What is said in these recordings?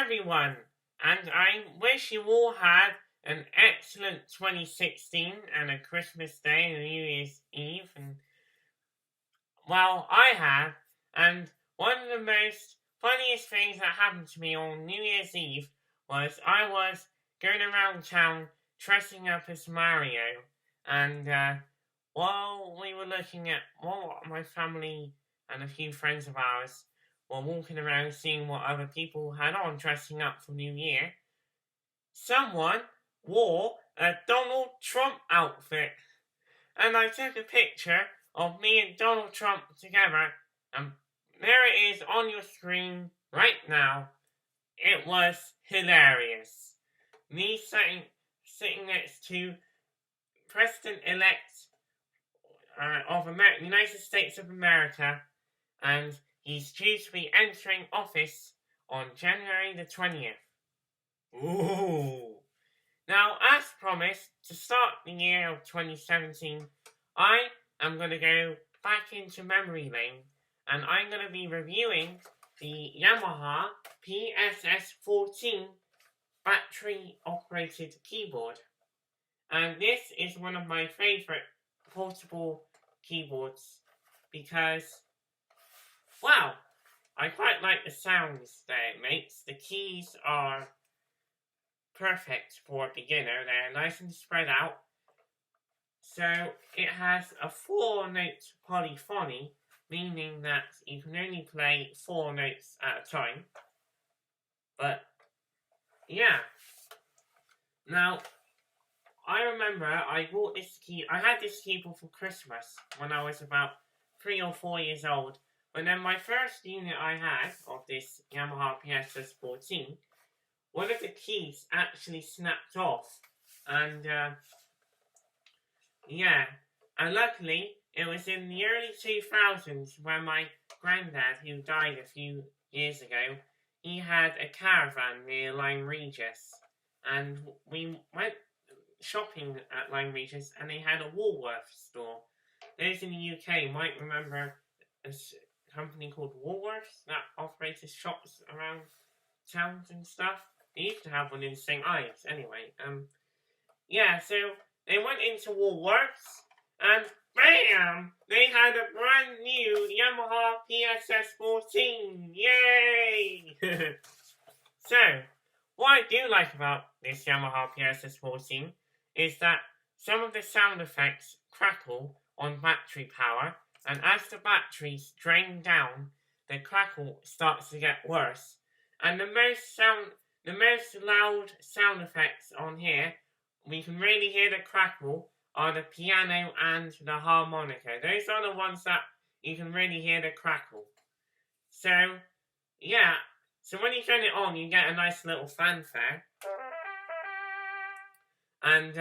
everyone, and I wish you all had an excellent 2016 and a Christmas Day and New Year's Eve. And well, I have, and one of the most funniest things that happened to me on New Year's Eve was I was going around town dressing up as Mario, and while we were looking at, well, my family and a few friends of ours were walking around seeing what other people had on dressing up for New Year, someone wore a Donald Trump outfit. And I took a picture of me and Donald Trump together, and there it is on your screen right now. It was hilarious. Me sitting next to President-elect of United States of America, and he's due to be entering office on January the 20th. Ooh! Now, as promised, to start the year of 2017, I am going to go back into memory lane, and I'm going to be reviewing the Yamaha PSS-14 battery-operated keyboard. And this is one of my favorite portable keyboards because, wow, I quite like the sounds that it makes. The keys are perfect for a beginner. They're nice and spread out. So it has a 4-note polyphony, meaning that you can only play 4 notes at a time. But yeah. Now, I remember I bought this I had this keyboard for Christmas when I was about 3 or 4 years old. But then my first unit I had of this Yamaha PSS-14, one of the keys actually snapped off. And yeah, and luckily it was in the early 2000s when my granddad, who died a few years ago, he had a caravan near Lyme Regis, and we went shopping at Lyme Regis, and they had a Woolworths store. Those in the UK might remember a company called Woolworths that operated shops around towns and stuff. They used to have one in St. Ives, anyway. Yeah, so they went into Woolworths, and bam! They had a brand new Yamaha PSS-14. Yay! So, what I do like about this Yamaha PSS-14 is that some of the sound effects crackle on battery power, and as the batteries drain down, the crackle starts to get worse. And the most loud sound effects on here, we can really hear the crackle, are the piano and the harmonica. Those are the ones that you can really hear the crackle. So, yeah. So when you turn it on, you get a nice little fanfare. And,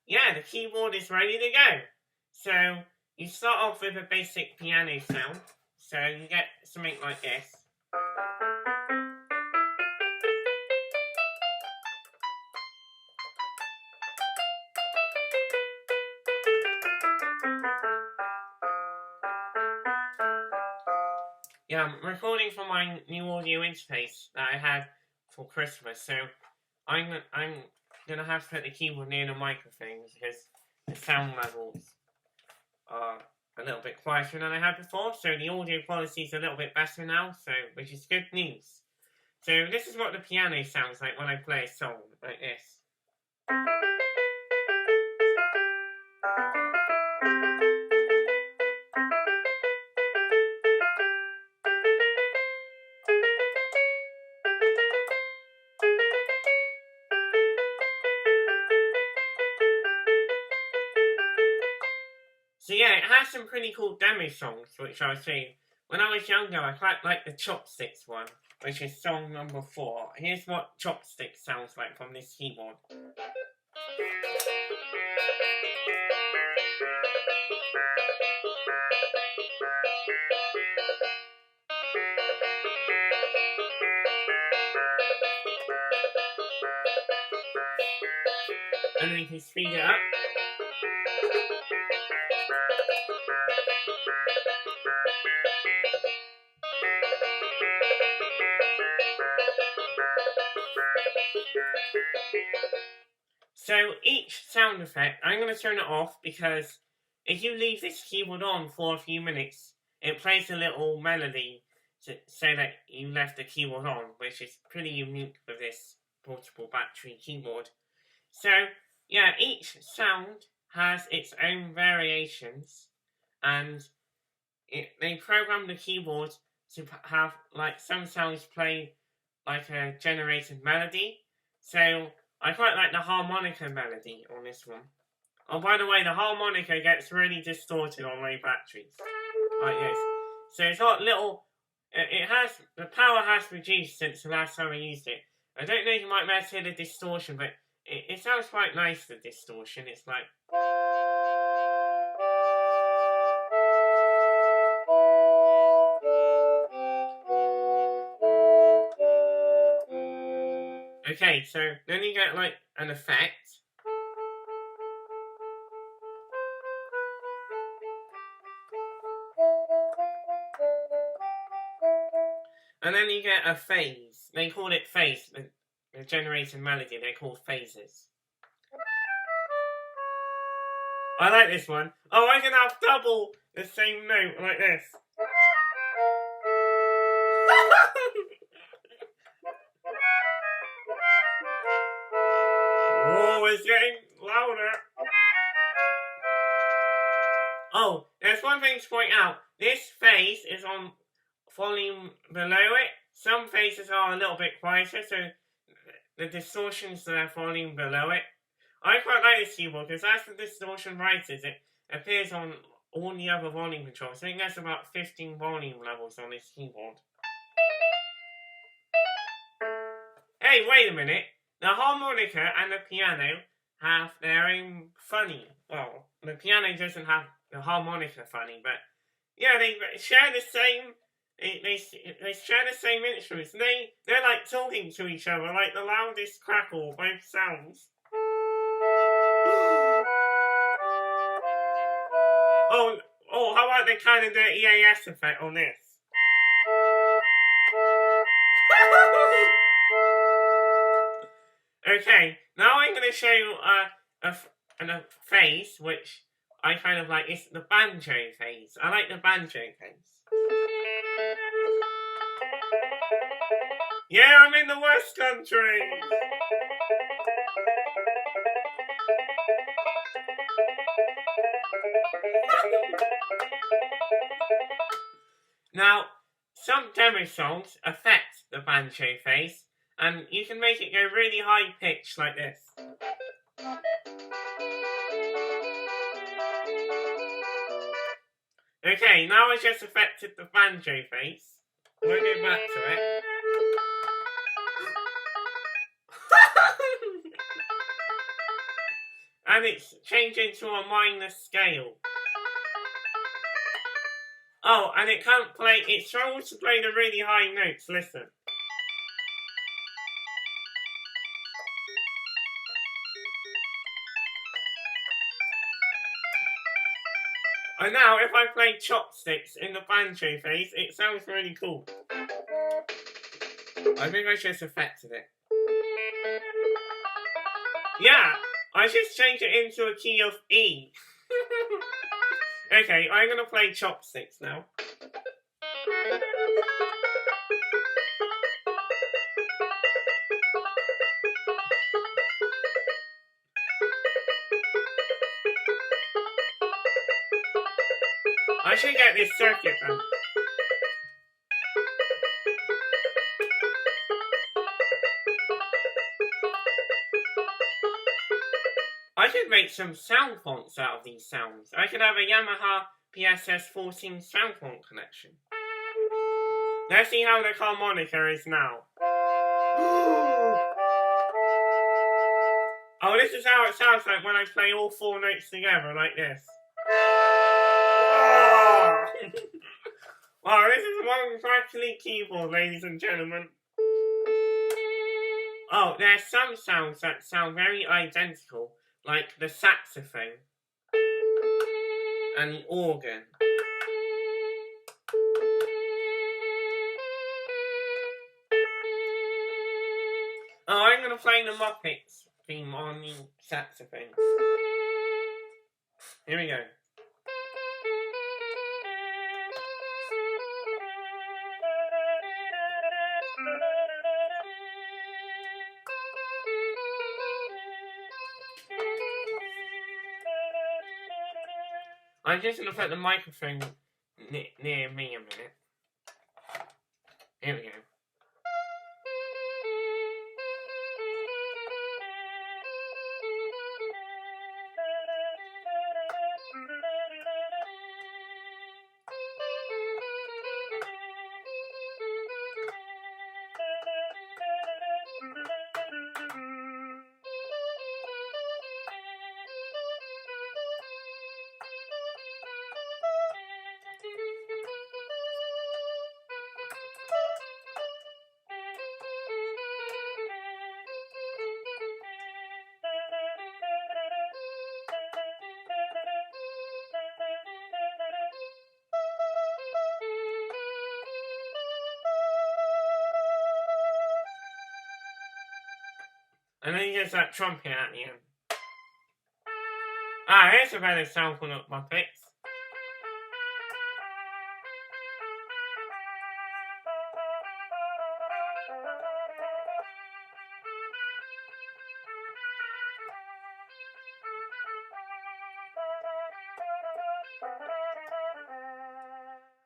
yeah, the keyboard is ready to go. So, you start off with a basic piano sound. So, you get something like this. Yeah, I'm recording from my new audio interface that I had for Christmas, so I'm gonna have to put the keyboard near the microphone because the sound levels are a little bit quieter than I had before, so the audio quality is a little bit better now, which is good news. So this is what the piano sounds like when I play a song like this. So yeah, it has some pretty cool demo songs, which I was saying. When I was younger, I quite liked the Chopsticks one, which is song number 4. Here's what Chopsticks sounds like from this keyboard. And then you can speed it up. So each sound effect, I'm going to turn it off because if you leave this keyboard on for a few minutes, it plays a little melody to say that you left the keyboard on, which is pretty unique for this portable battery keyboard. So, yeah, each sound has its own variations, and they program the keyboard to have, like, some sounds play like a generated melody. So, I quite like the harmonica melody on this one. Oh, by the way, the harmonica gets really distorted on low batteries, like this. So it's got little, the power has reduced since the last time I used it. I don't know if you might be able to hear the distortion, but it sounds quite nice, the distortion. It's like... Okay, so then you get like an effect. And then you get a phase. They call it phase. The generated melody, they're called phases. I like this one. Oh, I can have double the same note like this. Oh, it's getting louder. Oh, there's one thing to point out. This phase is on volume below it. Some phases are a little bit quieter, so the distortion's their volume below it. I quite like this keyboard because as the distortion rises, it appears on all the other volume controls. I think there's about 15 volume levels on this keyboard. Hey, wait a minute. The harmonica and the piano have their own funny. Well, the piano doesn't have the harmonica funny, but yeah, they share the same. They share the same instruments. And they're like talking to each other, like the loudest crackle, both sounds. Oh, how about the kind of the EAS effect on this? Okay, now I'm going to show you a phase which I kind of like. It's the banjo phase. I like the banjo phase. Yeah, I'm in the West Country. Now, some demo songs affect the banjo phase, and you can make it go really high pitch like this. Okay, now I just affected the banjo phase. We'll go back to it. And it's changing to a minor scale. Oh, and it can't play, it struggles to play the really high notes, listen. And now, if I play chopsticks in the banjo phase, it sounds really cool. I think I just affected it. Yeah, I just changed it into a key of E. Okay, I'm gonna play chopsticks now. I should get this circuit then. I could make some sound fonts out of these sounds. I could have a Yamaha PSS-14 sound font connection. Let's see how the harmonica is now. Oh, this is how it sounds like when I play all four notes together, like this. Wow, this is one crackly keyboard, ladies and gentlemen. Oh, there's some sounds that sound very identical, like the saxophone and the organ. Oh, I'm going to play the Muppets theme on the saxophone. Here we go. I'm just going to put the microphone near me a minute. Here we go. And then he gets that trumpet at the end. Ah, here's a better sample of Muppets.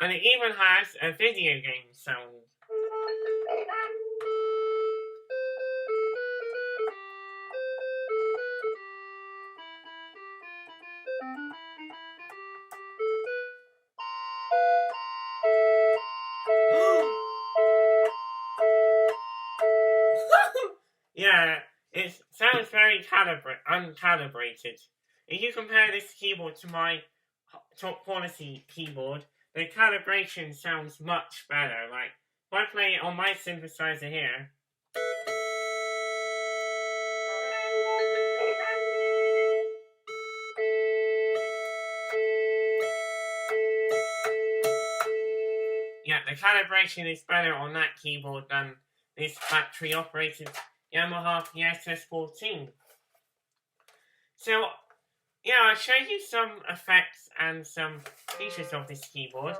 And it even has a video game sound. Yeah, it sounds very uncalibrated. If you compare this keyboard to my top quality keyboard, the calibration sounds much better. Like, if I play it on my synthesizer here, yeah, the calibration is better on that keyboard than this battery operated Yamaha PSS-14. So, yeah, I'll show you some effects and some features of this keyboard.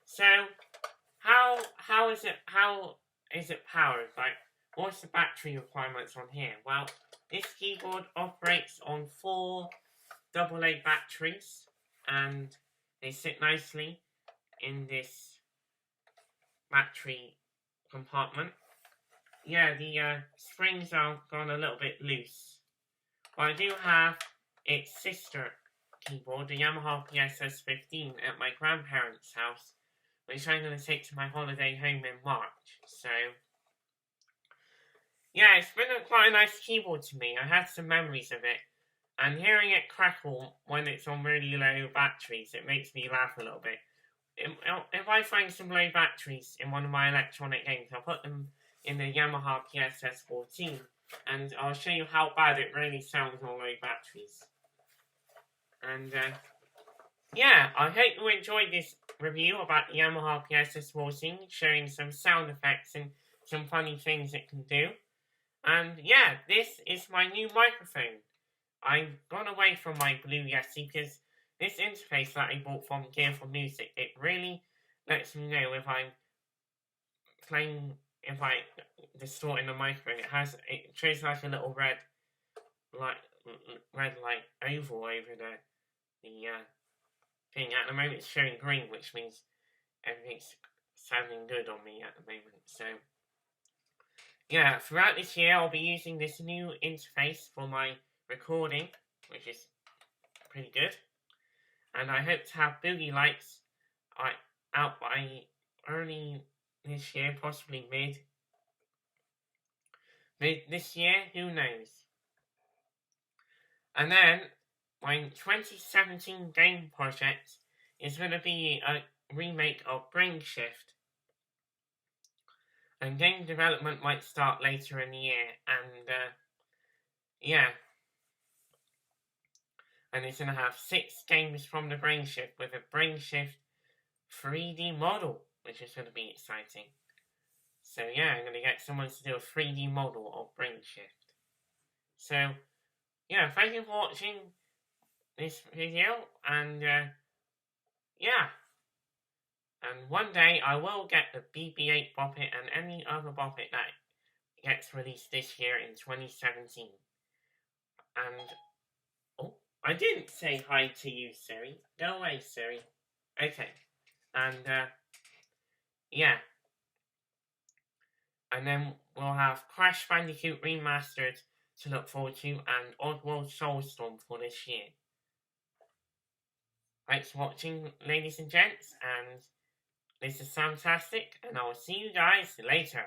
So, how is it powered? Like, what's the battery requirements on here? Well, this keyboard operates on 4 AA batteries, and they sit nicely in this battery compartment. Yeah, the springs are gone a little bit loose. But I do have its sister keyboard, the Yamaha PSS-15, at my grandparents' house, which I'm going to take to my holiday home in March. So, yeah, it's been quite a nice keyboard to me. I had some memories of it. And hearing it crackle when it's on really low batteries, it makes me laugh a little bit. If I find some low batteries in one of my electronic games, I'll put them in the Yamaha PSS-14, and I'll show you how bad it really sounds on low batteries. And yeah, I hope you enjoyed this review about the Yamaha PSS-14, showing some sound effects and some funny things it can do. And yeah, this is my new microphone. I've gone away from my Blue Yeti because this interface that I bought from Gear for Music, it really lets me know if I'm playing, if I distorting the microphone. It shows like a little red oval over the thing. At the moment it's showing green, which means everything's sounding good on me at the moment. So yeah, throughout this year I'll be using this new interface for my recording, which is pretty good. And I hope to have boogie lights out by early this year, possibly mid this year, who knows. And then my 2017 game project is going to be a remake of Brain Shift. And game development might start later in the year, and yeah. And it's going to have 6 games from the Brain Shift with a Brain Shift 3D model, which is going to be exciting. So yeah, I'm going to get someone to do a 3D model of Brain Shift. So, yeah, thank you for watching this video, and yeah. And one day I will get the BB-8 Boppet and any other Boppet that gets released this year in 2017. And, oh, I didn't say hi to you, Siri. Go away, Siri. Okay. And, yeah. And then we'll have Crash Bandicoot Remastered to look forward to and Oddworld Soulstorm for this year. Thanks for watching, ladies and gents, and this is Samtastic, and I'll see you guys later.